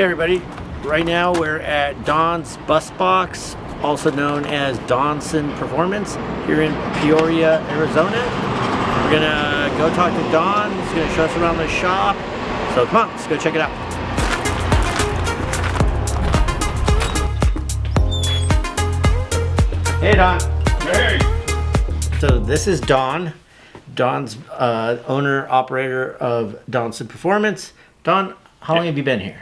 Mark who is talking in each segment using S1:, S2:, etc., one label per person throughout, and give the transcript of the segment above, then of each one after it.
S1: Hey everybody, right now we're at Don's Bus Box, also known as Donson Performance, here in Peoria, Arizona. We're gonna go talk to Don. He's gonna show us around the shop. So come on, let's go check it out. Hey Don.
S2: Hey.
S1: So this is Don. Don's owner, operator of Donson Performance. Don, how long have you been here?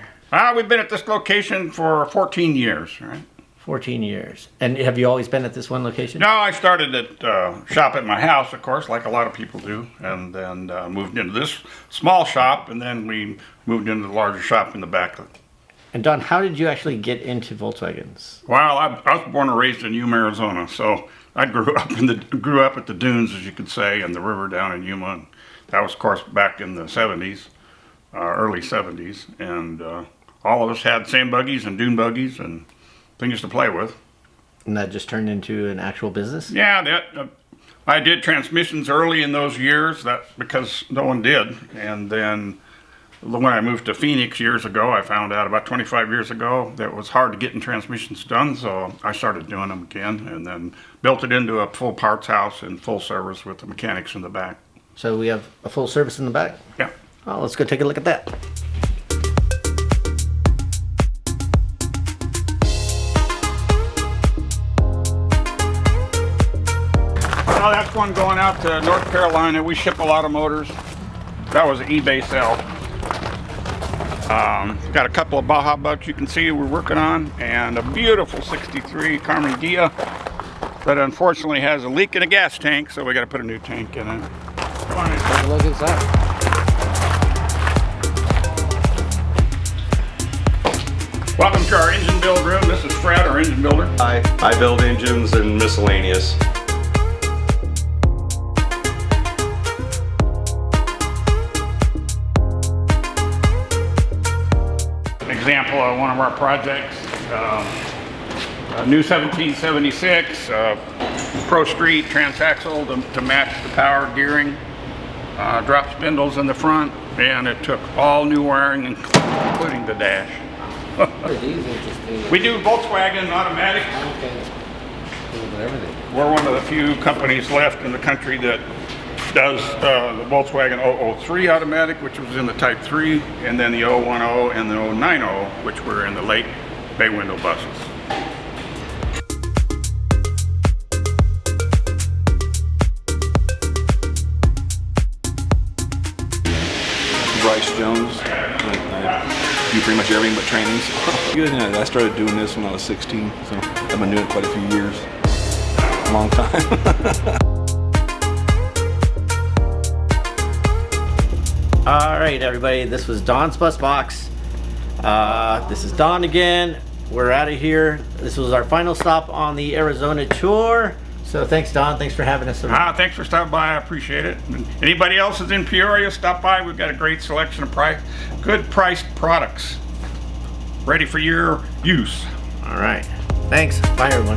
S2: We've been at this location for 14 years, right?
S1: 14 years. And have you always been at this one location?
S2: No, I started at shop at my house, of course, like a lot of people do, and then moved into this small shop, and then we moved into the larger shop in the back.
S1: And Don, how did you actually get into Volkswagens?
S2: Well, I was born and raised in Yuma, Arizona, so I grew up at the dunes, as you could say, and the river down in Yuma. And that was, of course, back in the 70s, early 70s, and all of us had sand buggies and dune buggies and things to play with.
S1: And that just turned into an actual business?
S2: Yeah, I did transmissions early in those years. That's because no one did. And then when I moved to Phoenix years ago, I found out about 25 years ago that it was hard to get transmissions done, so I started doing them again and then built it into a full parts house and full service with the mechanics in the back.
S1: So we have a full service in the back?
S2: Yeah.
S1: Well, let's go take a look at that.
S2: Well, that's one going out to North Carolina. We ship a lot of motors. That was an eBay sale. Got a couple of Baja Bucks you can see we're working on, and a beautiful 63 Carmen Dia that unfortunately has a leak in a gas tank, so we got to put a new tank in it. Come on in.
S1: Take a look inside.
S2: Welcome to our engine build room. This is Fred, our engine builder.
S3: Hi, I build engines and miscellaneous.
S2: Example of one of our projects, a new 1776 Pro Street transaxle to match the power gearing, drop spindles in the front, and it took all new wiring, including the dash.
S1: What are these interesting?
S2: We do Volkswagen automatics.
S1: Okay. Everything.
S2: We're one of the few companies left in the country that does the Volkswagen 003 automatic, which was in the Type 3, and then the 010 and the 090, which were in the late bay window buses.
S4: Bryce Jones. I do pretty much everything but trainings. Good. I started doing this when I was 16, so I've been doing it quite a few years. A long time.
S1: All right, everybody, this was Don's Bus Box. This is Don again. We're out of here. This was our final stop on the Arizona tour. So thanks, Don. Thanks for having us.
S2: Thanks for stopping by. I appreciate it. And anybody else is in Peoria, stop by. We've got a great selection of good priced products ready for your use.
S1: All right. Thanks. Bye, everyone.